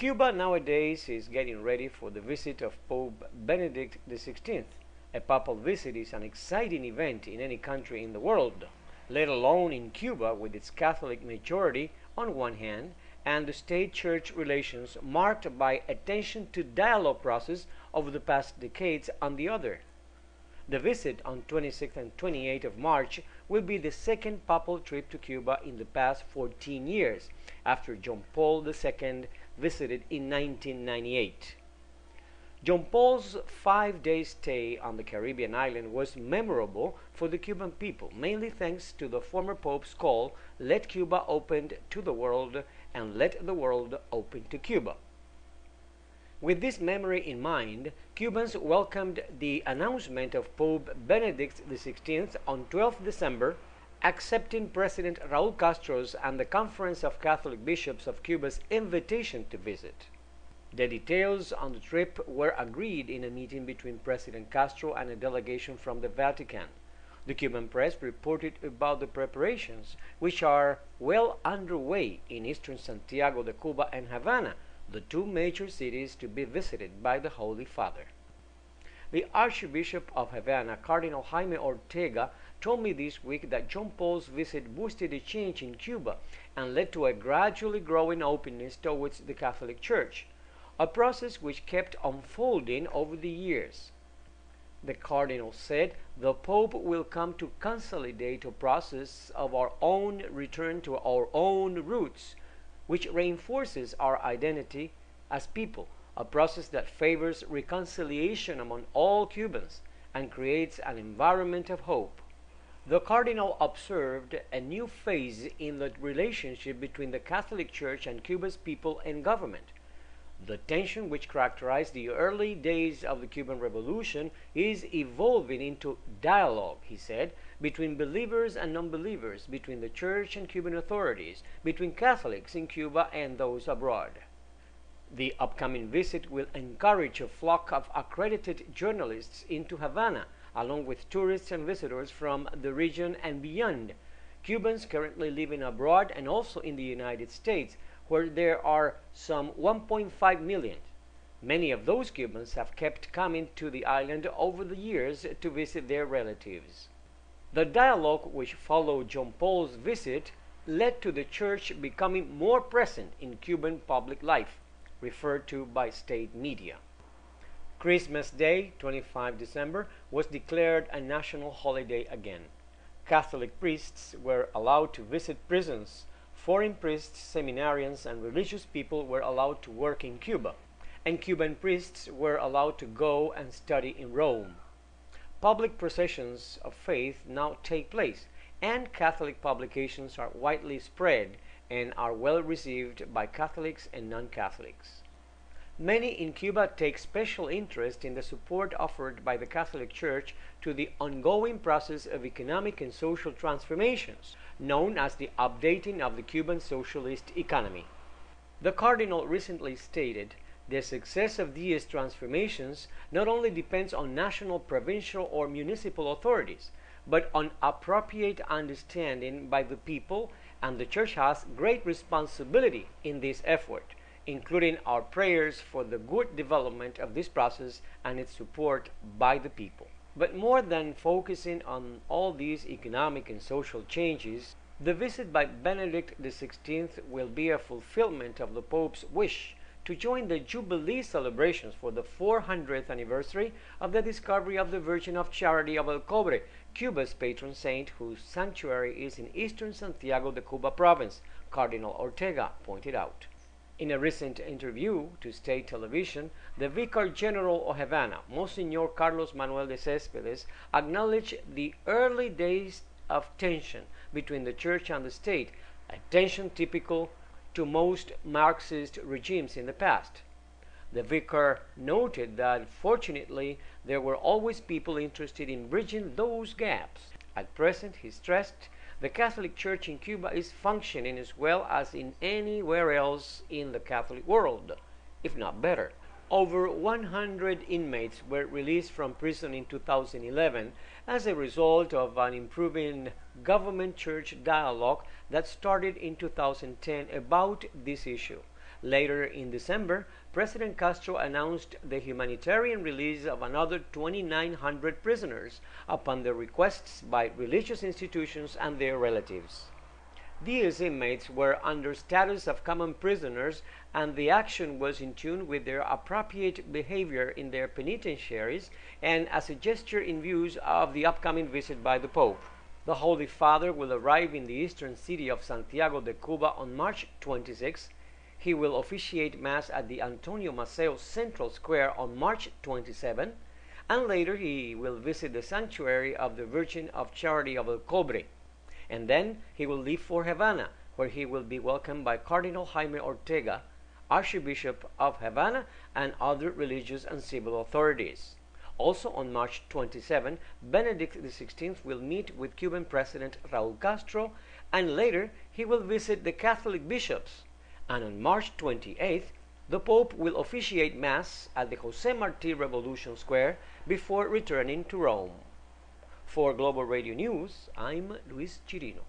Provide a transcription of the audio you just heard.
Cuba nowadays is getting ready for the visit of Pope Benedict XVI. A papal visit is an exciting event in any country in the world, let alone in Cuba with its Catholic majority on one hand and the state-church relations marked by attention to dialogue process over the past decades on the other. The visit on 26th and 28th of March will be the second papal trip to Cuba in the past 14 years, after John Paul II visited in 1998. John Paul's 5-day stay on the Caribbean island was memorable for the Cuban people, mainly thanks to the former Pope's call, "Let Cuba open to the world and let the world open to Cuba." With this memory in mind, Cubans welcomed the announcement of Pope Benedict XVI on 12 December, accepting President Raúl Castro's and the Conference of Catholic Bishops of Cuba's invitation to visit. The details on the trip were agreed in a meeting between President Castro and a delegation from the Vatican. The Cuban press reported about the preparations, which are well underway in eastern Santiago de Cuba and Havana, the two major cities to be visited by the Holy Father. The Archbishop of Havana, Cardinal Jaime Ortega, told me this week that John Paul's visit boosted a change in Cuba and led to a gradually growing openness towards the Catholic Church, a process which kept unfolding over the years. The Cardinal said the Pope will come to consolidate a process of our own return to our own roots, which reinforces our identity as people, a process that favors reconciliation among all Cubans and creates an environment of hope. The Cardinal observed a new phase in the relationship between the Catholic Church and Cuba's people and government. The tension which characterized the early days of the Cuban Revolution is evolving into dialogue, he said, between believers and non-believers, between the Church and Cuban authorities, between Catholics in Cuba and those abroad. The upcoming visit will encourage a flock of accredited journalists into Havana, along with tourists and visitors from the region and beyond. Cubans currently living abroad and also in the United States, where there are some 1.5 million. Many of those Cubans have kept coming to the island over the years to visit their relatives. The dialogue which followed John Paul's visit led to the Church becoming more present in Cuban public life, referred to by state media. Christmas Day, 25 December, was declared a national holiday again. Catholic priests were allowed to visit prisons. Foreign priests, seminarians, and religious people were allowed to work in Cuba, and Cuban priests were allowed to go and study in Rome. Public processions of faith now take place, and Catholic publications are widely spread and are well received by Catholics and non-Catholics. Many in Cuba take special interest in the support offered by the Catholic Church to the ongoing process of economic and social transformations, known as the updating of the Cuban socialist economy. The Cardinal recently stated, "The success of these transformations not only depends on national, provincial, or municipal authorities, but on appropriate understanding by the people, and the Church has great responsibility in this effort, including our prayers for the good development of this process and its support by the people." But more than focusing on all these economic and social changes, the visit by Benedict XVI will be a fulfillment of the Pope's wish to join the Jubilee celebrations for the 400th anniversary of the discovery of the Virgin of Charity of El Cobre, Cuba's patron saint, whose sanctuary is in eastern Santiago de Cuba province, Cardinal Ortega pointed out. In a recent interview to state television, the Vicar General of Havana, Monsignor Carlos Manuel de Céspedes, acknowledged the early days of tension between the Church and the state, a tension typical to most Marxist regimes in the past. The vicar noted that, fortunately, there were always people interested in bridging those gaps. At present, he stressed, the Catholic Church in Cuba is functioning as well as in anywhere else in the Catholic world, if not better. Over 100 inmates were released from prison in 2011 as a result of an improving government-church dialogue that started in 2010 about this issue. Later in December, President Castro announced the humanitarian release of another 2,900 prisoners upon the requests by religious institutions and their relatives. These inmates were under status of common prisoners, and the action was in tune with their appropriate behavior in their penitentiaries and as a gesture in view of the upcoming visit by the Pope. The Holy Father will arrive in the eastern city of Santiago de Cuba on March 26. He will officiate Mass at the Antonio Maceo Central Square on March 27, and later he will visit the sanctuary of the Virgin of Charity of El Cobre. And then he will leave for Havana, where he will be welcomed by Cardinal Jaime Ortega, Archbishop of Havana, and other religious and civil authorities. Also on March 27, Benedict XVI will meet with Cuban President Raúl Castro, and later he will visit the Catholic bishops. And on March 28th, the Pope will officiate Mass at the José Martí Revolution Square before returning to Rome. For Global Radio News, I'm Luis Chirino.